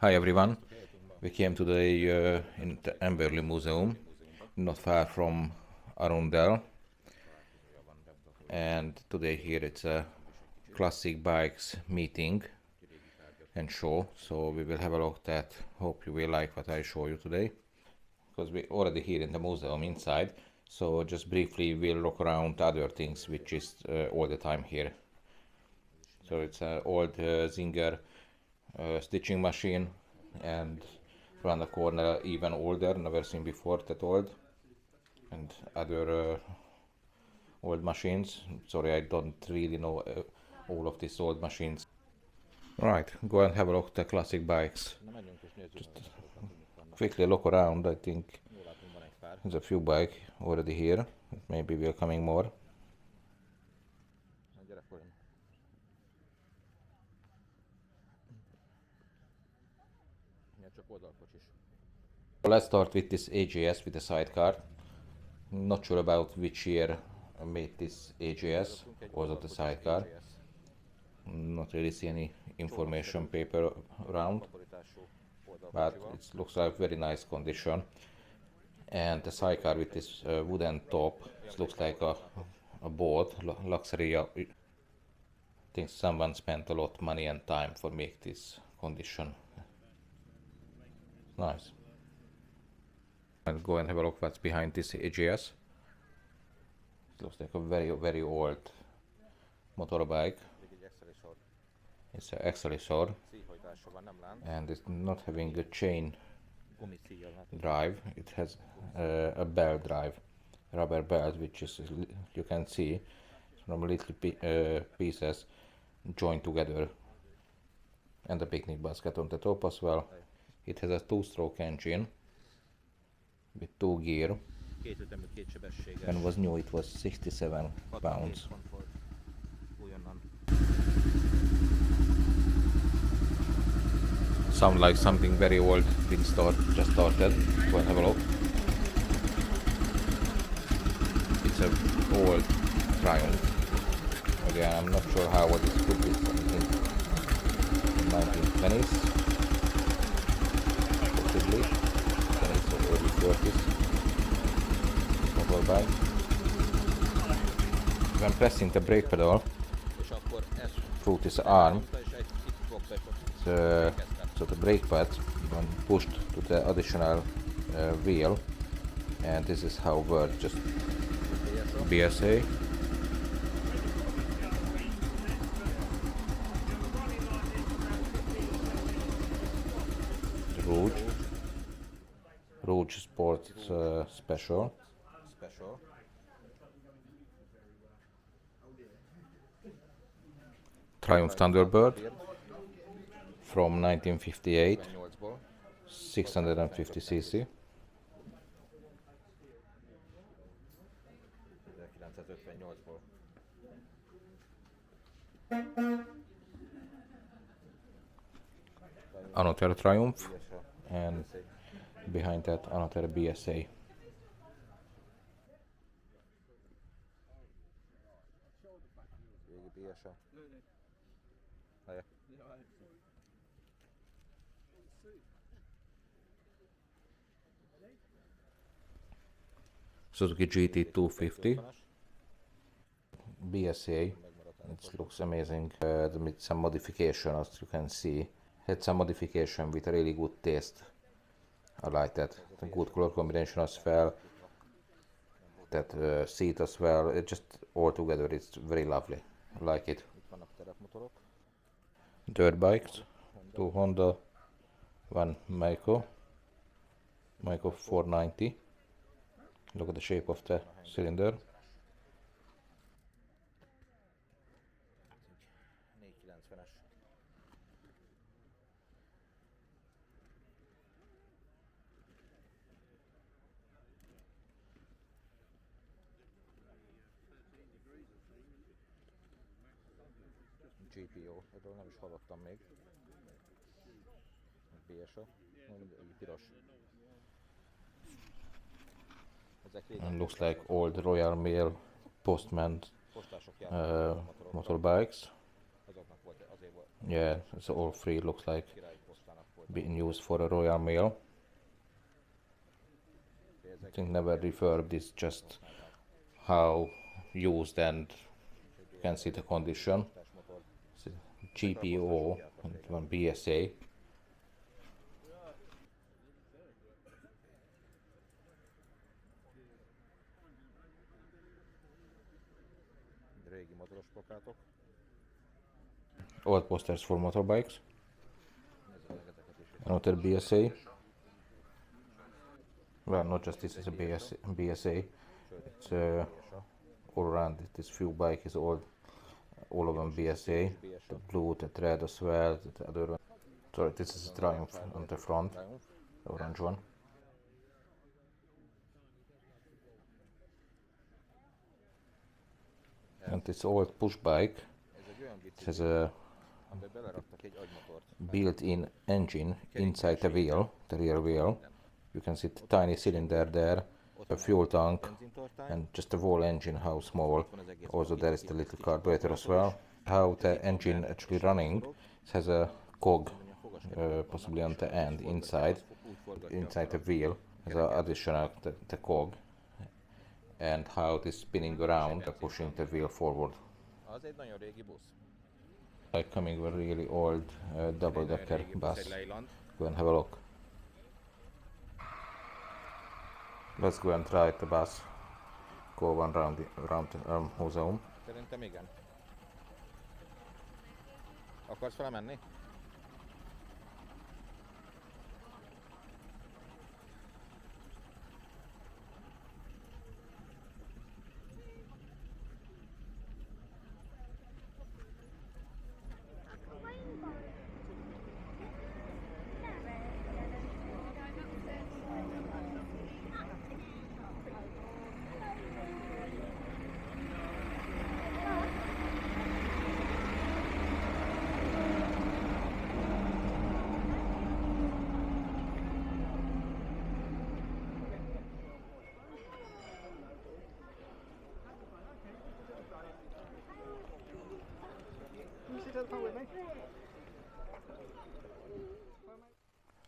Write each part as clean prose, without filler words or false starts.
Hi everyone. We came today in the Amberley Museum, not far from Arundel, and today here it's a classic bikes meeting and show. So we will have a look at. Hope you will like what I show you today, because we already here in the museum inside. So just briefly we'll look around other things which is all the time here. So it's an old Zinger stitching machine, and around the corner even older, never seen before that old, and other old machines. Sorry, I don't really know all of these old machines. Right, go and have a look at the classic bikes. Just quickly look around. I think there's a few bikes already here. Maybe we're coming more. Let's start with this AJS with the sidecar. Not sure about which year made this AJS, also the sidecar. Not really see any information paper around, but it looks like very nice condition. And the sidecar with this wooden top, it looks like a boat, luxury. I think someone spent a lot of money and time for make this condition. Nice. And go and have a look what's behind this AJS. It looks like a very old motorbike. It's an accelerator, and it's not having a chain drive. It has a belt drive, rubber belt, which is, you can see from little pieces joined together, and a picnic basket on the top as well. It has a two-stroke engine with 2 gear. When it was new, it was 67 pounds. Sound like something very old being just started. Go and have a look. It's an old Triumph. Again, I'm not sure how old this could be. Something 1920s, possibly 20s or early 30s. Motorbike. When pressing the brake pedal through this arm, so the brake pad when pushed to the additional wheel, and this is how works. Just BSA. Rouge Sport Special. Triumph Thunderbird from 1958, 650cc. Another Triumph, and behind that another BSA. Suzuki GT250 BSA. It looks amazing. With some modification, as you can see, had some modification with a really good taste. I like that. A good color combination as well. That seat as well. It just all together, it's very lovely. I like it. Dirt bikes, 2 Honda, 1 Meiko 490. Look at the shape of the cylinder. GPO, erről nem is hallottam még. BSA, piros. And looks like old Royal Mail Postman motorbikes. Yeah, it's all free, looks like been used for a Royal Mail. I think never refurbed, it's just how used, and you can see the condition. It's GPO and one BSA. Old posters for motorbikes. Another BSA. Well, not just this is a BSA. It's all around this few bike is all of them BSA. The blue, the red as well. The other one. Sorry, this is a Triumph on the front, the orange one. And this old push bike, it has a built-in engine inside the wheel, the rear wheel. You can see the tiny cylinder there, a fuel tank, and just the whole engine, how small. Also there is the little carburetor as well. How the engine actually running, it has a cog, possibly on the end, inside the wheel, as an additional the cog. And how it is spinning around, pushing the wheel forward. Like coming with a really old double-decker bus. Go and have a look. Let's go and try the bus. Go one round the museum. Szerintem igen. Akarsz felmenni?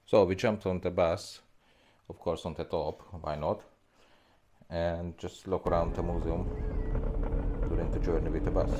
So we jumped on the bus, of course on the top, why not? And just look around the museum during the journey with the bus.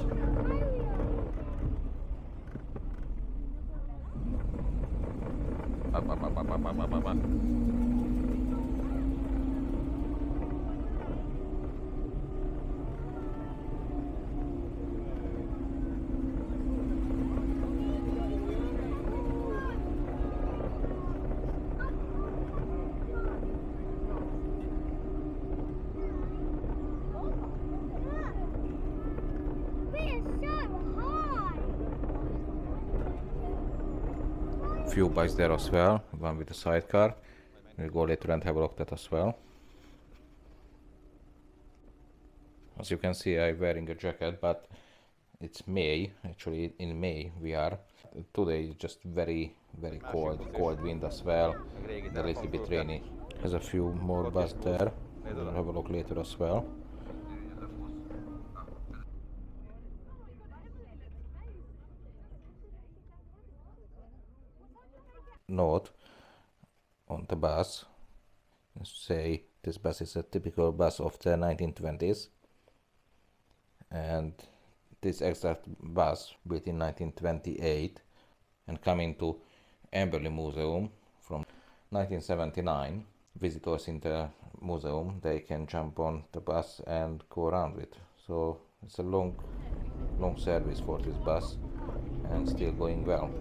Few bikes there as well, one with a sidecar. We'll go later and have a look at that as well. As you can see, I'm wearing a jacket, but it's May. Actually, in May we are. Today is just very cold wind as well. A little bit rainy. There's a few more buses there. We'll have a look later as well. Note on the bus, say this bus is a typical bus of the 1920s, and this exact bus built in 1928 and coming to Amberley Museum from 1979. Visitors in the museum, they can jump on the bus and go around with. So it's a long service for this bus and still going well.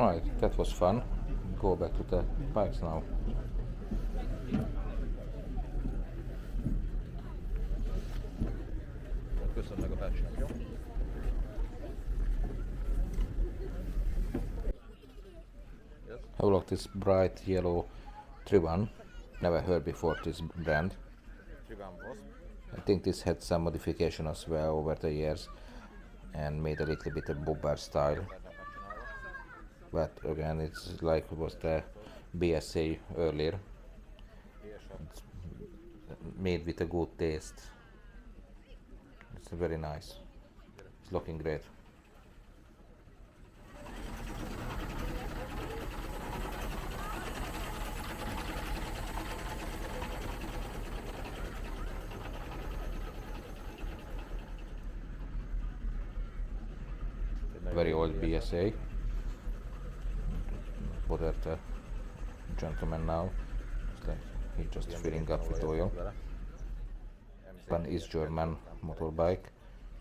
Right, that was fun. Go back to the bikes now. Köszönöm meg a bácsinak, jó? Yes. Have a look this bright yellow Trivan. Never heard before this brand. Trivan Wasp. I think this had some modification as well over the years and made a little bit of bobber style. Embernek megcsinálva. But again, it's like it was the BSA earlier, BSF. made with a good taste. It's very nice. It's looking great. Very old BSA. Bothered the gentleman now. It's like he's just filling up with oil. One is German motorbike,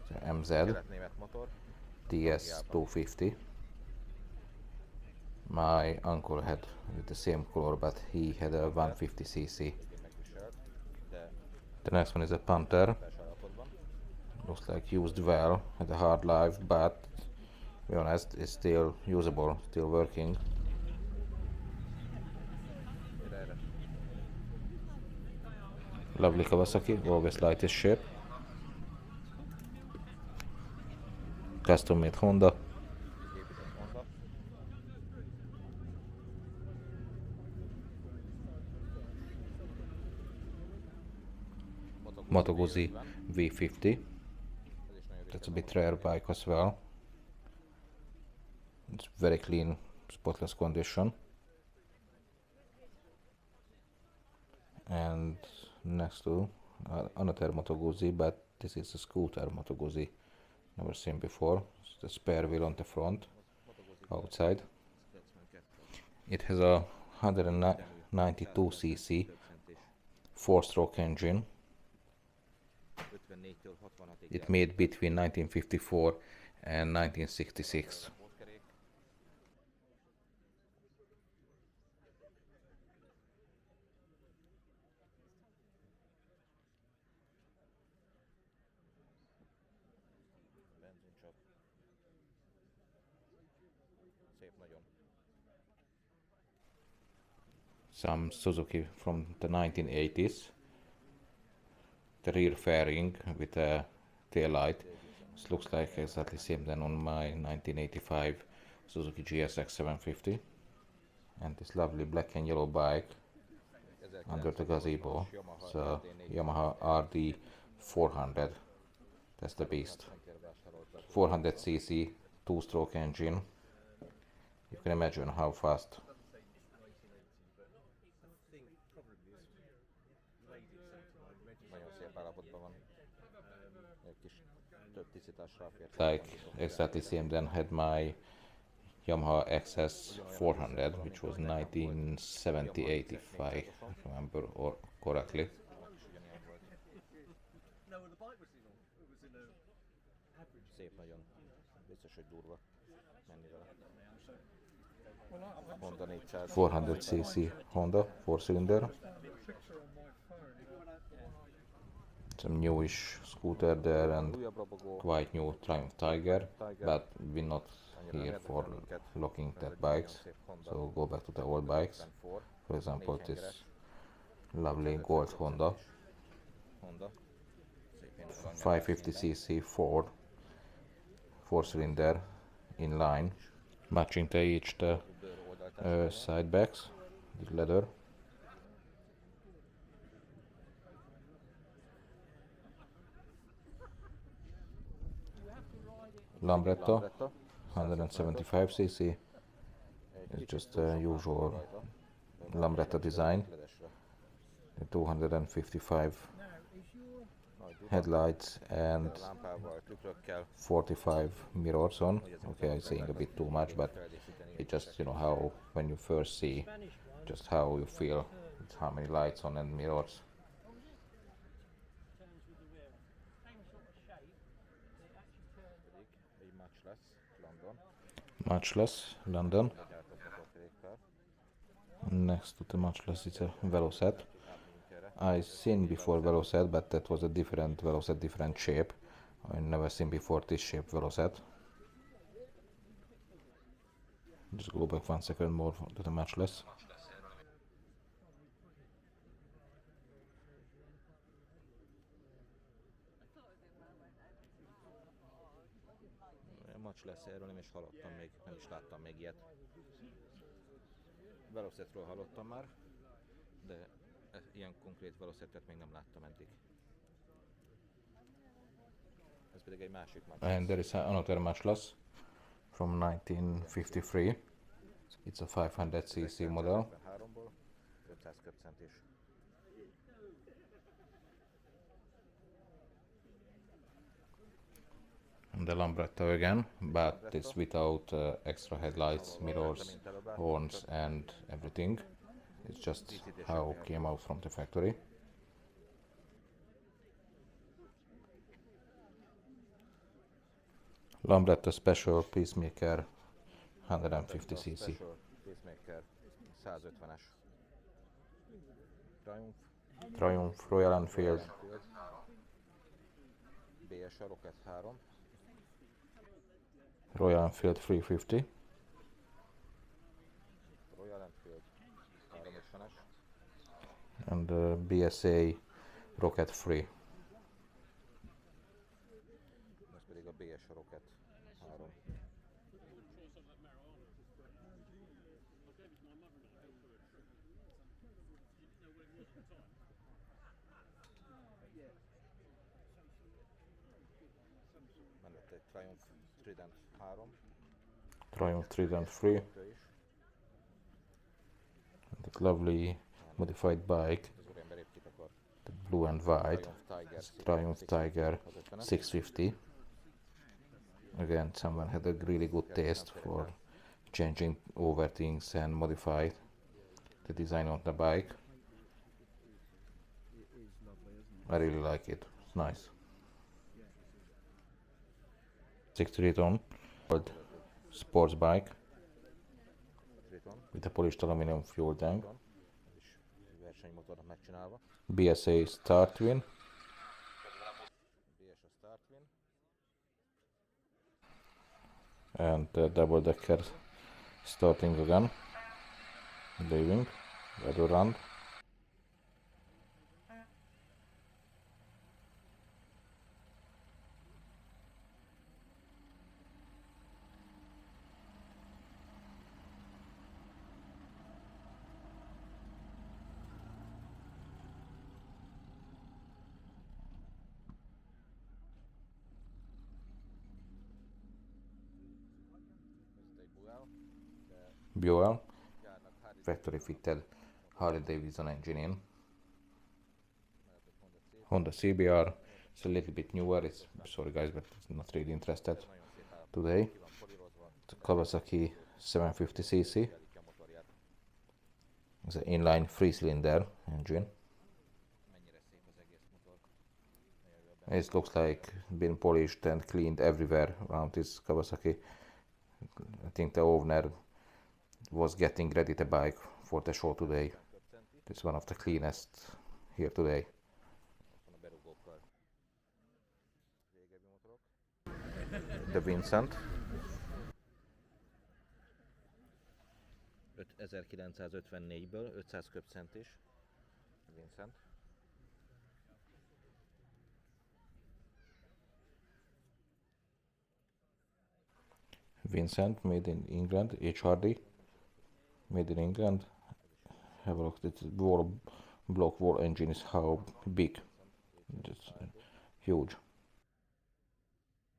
the MZ Kelet-német motor. TS250. My uncle had with the same color, but he had a 150cc. Megviselt, de The next one is a Panther. belső állapotban. Looks like used well, had a hard life, but to be honest, it's still usable, still working. Erre. Lovely Kawasaki, always lightest shape. Custom made Honda. Épített Honda. Moto Guzzi V50. Ez is nagyon That's a ritka bit rare bike as well. It's very clean, spotless condition. And next to another Moto Guzzi, but this is a scooter Moto Guzzi. Never seen before. It's the spare wheel on the front, outside. It has a 192cc 4-stroke engine. 54-től 66-ig It made between 1954 and 1966. pótkerék. Benzincsap. Szép nagyon. Some Suzuki from the 1980s. The rear fairing with a tail light. This looks like exactly same than on my 1985 Suzuki GSX 750. And this lovely black and yellow bike under the gazebo. It's a Yamaha RD 400. That's the beast. 400cc 2-stroke engine. You can imagine how fast. Nagyon szép állapotban van. Egy kis több tisztítás ráfért. Like exactly same than had my Yamaha XS 400, which was 1978 if I remember or correctly. Szép nagyon. Biztos, hogy durva menni vele. Honda 400. 400cc Honda 4-cylinder. Some newish scooter there and Újabb robogó. quite new Triumph Tiger, but we're not here for looking at bikes, so go back to the old bikes. For example, this lovely gold Honda Honda. Szép 550cc Ford 4-cylinder in line, matching to each the side backs with leather. Lambretta 175cc. It's just the usual Lambretta design. 255 headlights and Lámpával, tükrökkel. 45 mirrors on. Okay, I'm saying a bit too much, but it just, you know, how when you first see just how you feel, it's how many lights on and mirrors. Egy Matchless London. Much less London. Next to the much less it's a Veloset. Átmegyünk erre. I seen before Veloset, but that was a different Veloset, different shape. I never seen before this shape Veloset. Just go back 1 second more to the much less. Macs lesz, erről nem is hallottam még, nem is láttam még ilyet. Velosetről hallottam már, de ilyen konkrét Velosetet még nem láttam eddig. Ez pedig egy másik Macs. And there is another much less from 1953. It's a 500cc model. 3-ból 500 köbcentis. And the Lambretta again, but it's without extra headlights, mirrors, horns and everything. It's just how came out from the factory. Lambretta Special Peacemaker 150cc. Special Pacemaker 150-es. Triumph. Triumph Royal Enfield. BS Rocket 3. Royal Enfield 350. Royal Enfield 350-es. And BSA Rocket 3. Ez pedig a BS Rocket 3. Mellett egy Triumph Trident 3. Triumph Trident 3. Ő is. That lovely modified bike, Az úriember épp kitakart. the blue and white. Triumph Tiger 650. Again, someone had a really good taste for changing over things and modify the design of the bike. I really like it. It's nice. 63 ton old sports bike Triton. with a polished aluminum fuel tank. Ez is versenymotornak megcsinálva. BSA Start Twin. BS a Startwin. And double decker starting again, leaving, ready to run. Ez egy Buell. De Buell, gyárnak Harley factory fitted Harley Davidson engine in. mellett egy Honda Honda C. CBR, it's a little bit newer, it's, sorry guys, but it's not really interested Nagyon szép állapotban. today. Ki van polírozva. It's a Kawasaki 750cc, Kiállítja a motorját. it's an inline 3-cylinder engine. Mennyire szép az egész motor. Nagyon jó benne. It looks like been polished and cleaned everywhere around this Kawasaki. I think the owner was getting ready the bike for the show today. Köbcenti. It's one of the cleanest here today. Ott van a berúgókkal. Régebbi motorok. The Vincent. 1954-ből 500 köbcentis. Vincent. Vincent, made in England, HRD, made in England. Have a look, this block wall engine is how big, it's huge.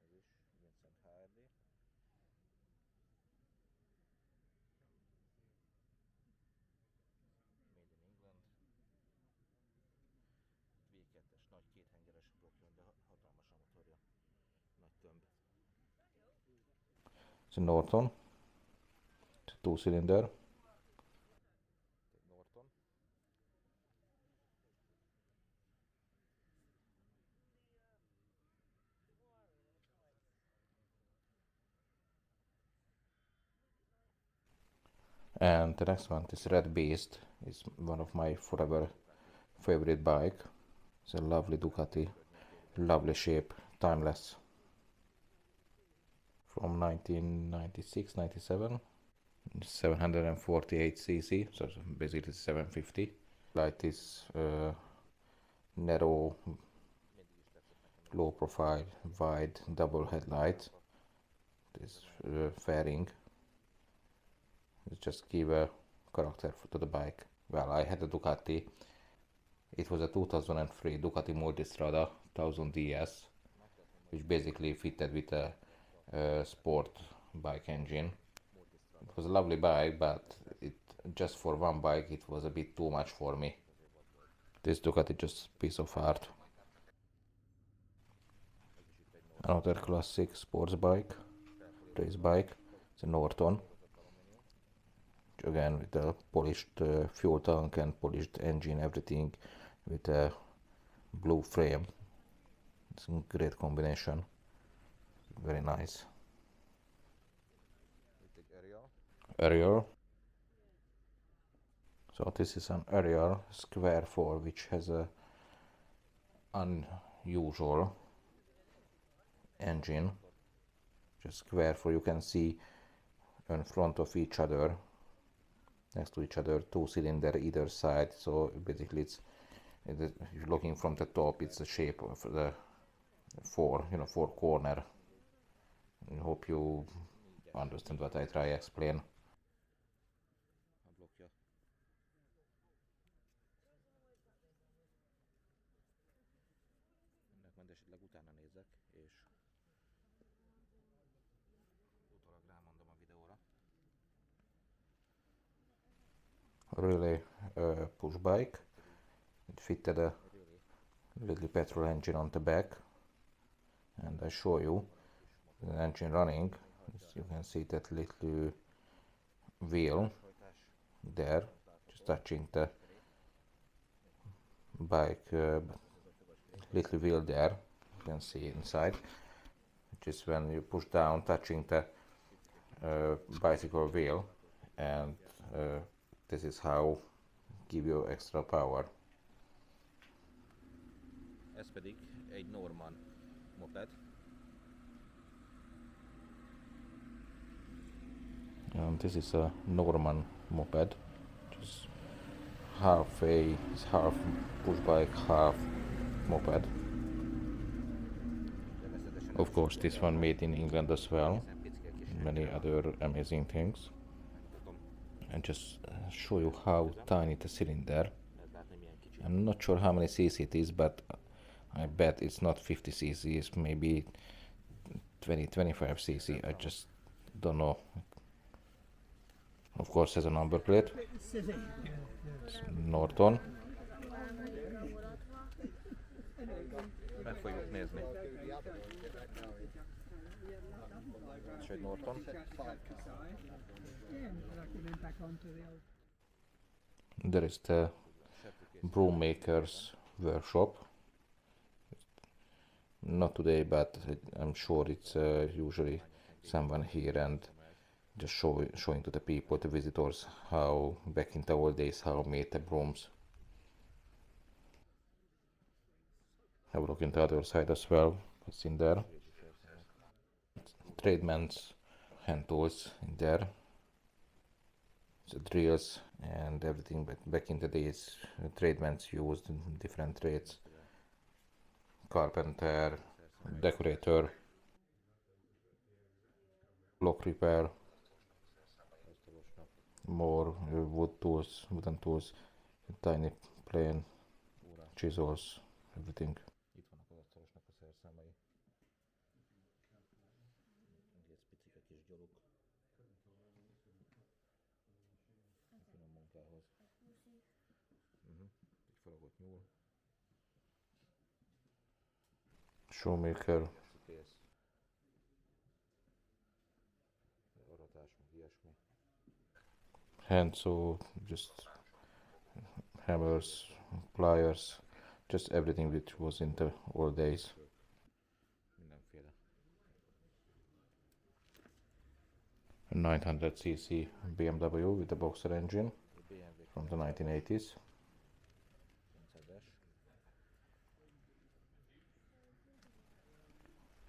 Ez is Vincent HRD. Made in England. V2-es nagy kéthengeres blokkjön, de hatalmas a motorja. Nagy tömb. It's a Norton, it's a 2-cylinder, Egy Norton. And the next one, this red beast, is one of my forever favorite bike. It's a lovely Ducati, lovely shape, timeless. From 1996-97, 748cc, so basically 750. Light is narrow, low profile, wide double headlight. This fairing. It just give a character to the bike. Well, I had a Ducati. It was a 2003 Ducati Multistrada 1000 DS, which basically fitted with a sport bike engine. It was a lovely bike, but it just for one bike it was a bit too much for me. This Ducati just piece of art. Another classic sports bike, race bike. It's a Norton. Again with a polished fuel tank and polished engine, everything with a blue frame. It's a great combination. Very nice. Ariel. So this is an Ariel Square 4, which has a unusual engine. Just Square 4, you can see in front of each other, next to each other, two cylinder either side. So basically it's if you're looking from the top, it's the shape of the four corner. I hope you understand what I try to explain. Ennek majd esetleg utána nézek, és utólag rámondom a videóra. Really push bike. It fitted a little petrol engine on the back, and I show you the engine running. You can see that little wheel there, just touching the bike, little wheel there. You can see inside, which is when you push down, touching the bicycle wheel, and this is how give you extra power. Ez pedig egy Norman moped. And this is a Norman moped, just half push bike, half moped. Of course, this one made in England as well. Many other amazing things. And just show you how tiny the cylinder. I'm not sure how many cc it is, but I bet it's not 50 cc. It's maybe 20-25 cc. I just don't know. Of course, has a number plate. It's Norton. Meg fogjuk nézni. És egy Norton. There is the broom maker's workshop. Not today, but I'm sure it's usually someone here and just showing to the people, the visitors, how back in the old days how made the brooms. Have a look in the other side as well. What's in there? Tradesman's hand tools in there. The drills and everything, but back in the days, tradesmen's used in different trades. Carpenter, decorator, lock repair, more wooden tools, tiny plane, chisels, everything. Itt vannak az asztalosnak a szerszámai. Egész picike kis gyalog. A finom munkához. Egy faragott nyúl. Shoemaker, Aratás, meg ilyesmi. handsaw, just hammers, pliers, just everything which was in the old days. Mindenféle. 900cc BMW with the boxer engine BMW from the 1980s. 900-es.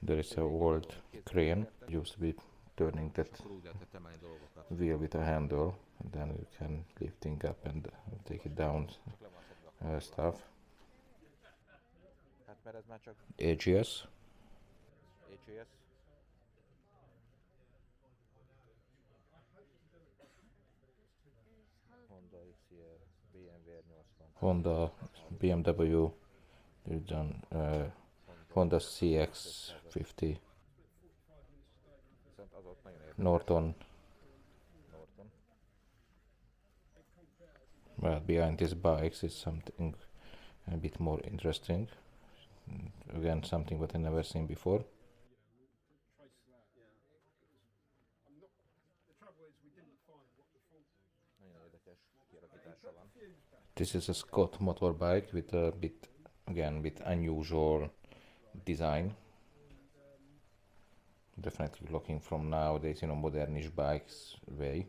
There is a old crane, used to be turning that Akkor úgy lehetett emelni dolgokat. wheel with a handle, and then you can lifting up and take it down Csak le van szedve a stuff. Hát mert ez már csak AGS, AGS. Honda XR, BMW R80. Honda, BMW, you've done Honda CX50, Viszont az ott nagyon érdekes. Norton. Norton. Well, behind these bikes is something a bit more interesting. Again, something that I never seen before. Nagyon érdekes kialakítása van. This is a Scott motorbike with a bit, again, with unusual design. Definitely looking from nowadays, modernish bikes way.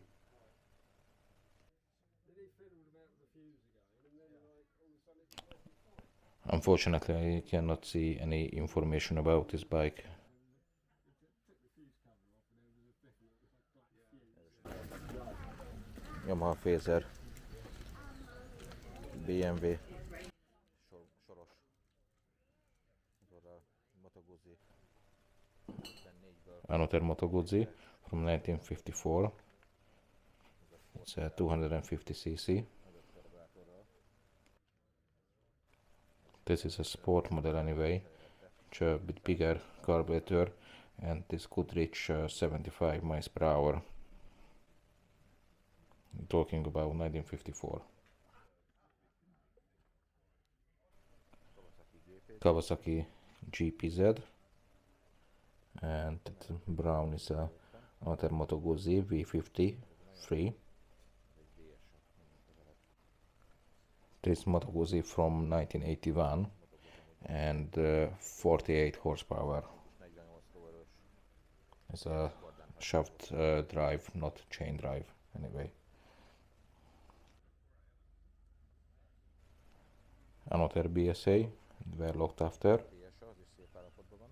Unfortunately, I cannot see any information about this bike. Yamaha Phaser, BMW, soros, a Moto Guzzi 54-ből, Another Moto Guzzi from 1954. It's a 250cc. This is a sport model anyway. It's a bit bigger carburetor, and this could reach 75 miles per hour. I'm talking about 1954. Kawasaki GPZ, and brown is a another Moto Guzzi V50 3. This Moto Guzzi from 1981 and 48 horsepower. 48 lóerős. It's a shaft drive, not chain drive anyway. Another BSA, were looked after. BSA, az is szép állapotban van.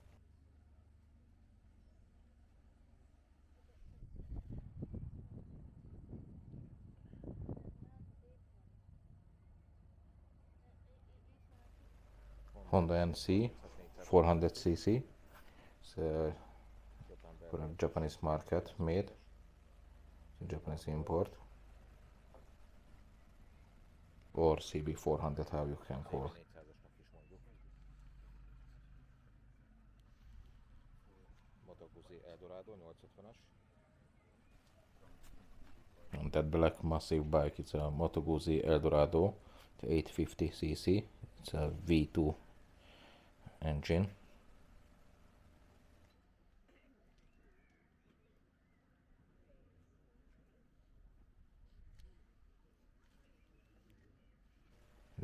Honda NC 400cc. It's for a Japanese market made. It's a Japanese import. Or CB400, how you can call. 400-asnak is mondjuk. Moto Guzzi Eldorado 850-as. And that black massive bike, it's a Moto Guzzi Eldorado, the 850cc. It's a V2 engine.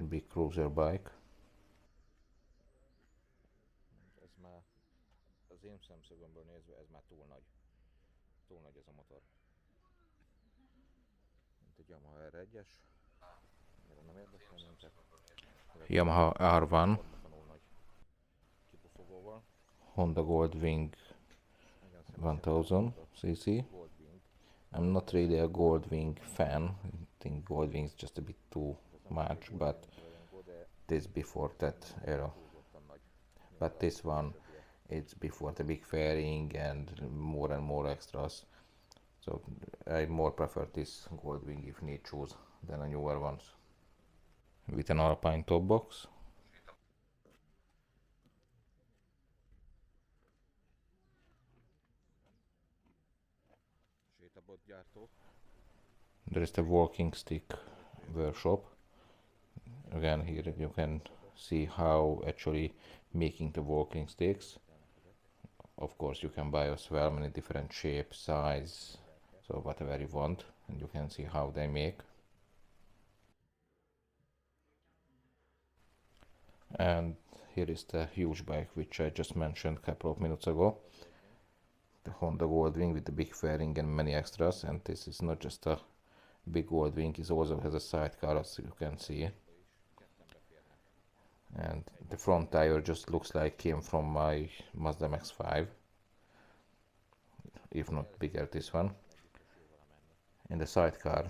Big cruiser bike. Ez már az én szemszögömből nézve ez már túl nagy. Túl nagy ez a motor. Mint egy Yamaha R1-es. Erre nem érdekel minket. Yamaha R1, Ortatlanul nagy kipufogóval. Honda Goldwing Engem személy 1000cc. Goldwing. I'm not really a Goldwing fan. I think Goldwing is just a bit too much, but De this before that era. túlzottan nagy. But this one, it's before the big fairing and more extras. So I more prefer this Goldwing if need choose than a newer ones. With an Alpine top box. Sétabot gyártó. There is the walking stick workshop. Again, here you can see how actually making the walking sticks. Of course, you can buy as well many different shapes, size, so whatever you want, and you can see how they make. And here is the huge bike which I just mentioned a couple of minutes ago. the Honda Goldwing with the big fairing and many extras, and this is not just a big Goldwing, it also has a sidecar, as you can see. And the front tire just looks like came from my Mazda MX-5, if not bigger this one. And the sidecar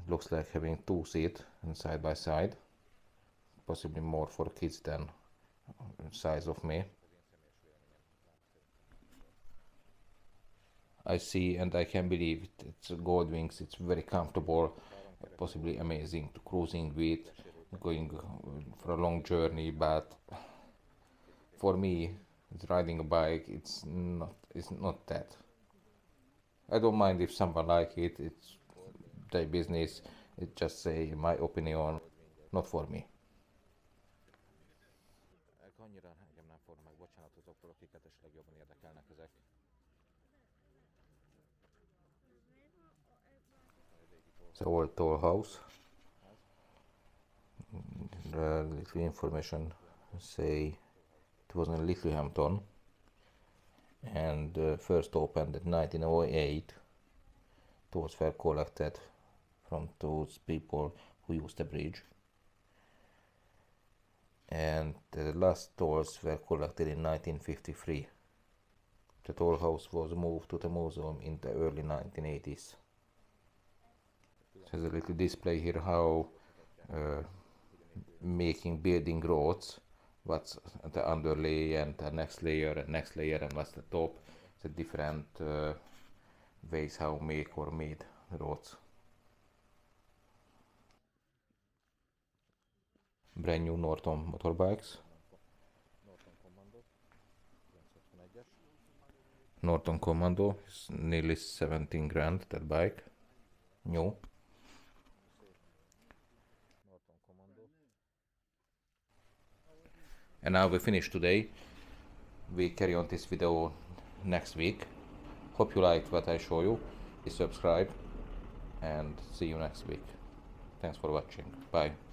looks like having 2 seats and side by side, possibly more for kids than size of me. I see and I can believe it. It's Goldwings, it's very comfortable, possibly amazing to cruising with, going for a long journey, but for me, riding a bike, it's not that. I don't mind if someone like it, it's their business, it's just say my opinion, not for me. Annyira engem nem fog meg, bocsánat azoktól, akiket esetleg jobban érdekelnek ezek. It's an old toll house. The little information say it was in Littlehampton and first opened in 1908. Tolls were collected from those people who used the bridge, and the last tolls were collected in 1953. The toll house was moved to the museum in the early 1980s. There's a little display here how building roads, what's the underlay and the next layer and what's the top. It's a different ways how make or made roads. Brand new Norton motorbikes. Norton Commando is nearly 17 grand, that bike. New. And now we finish today. We carry on this video next week. Hope you liked what I show you. Please subscribe and see you next week. Thanks for watching. Bye.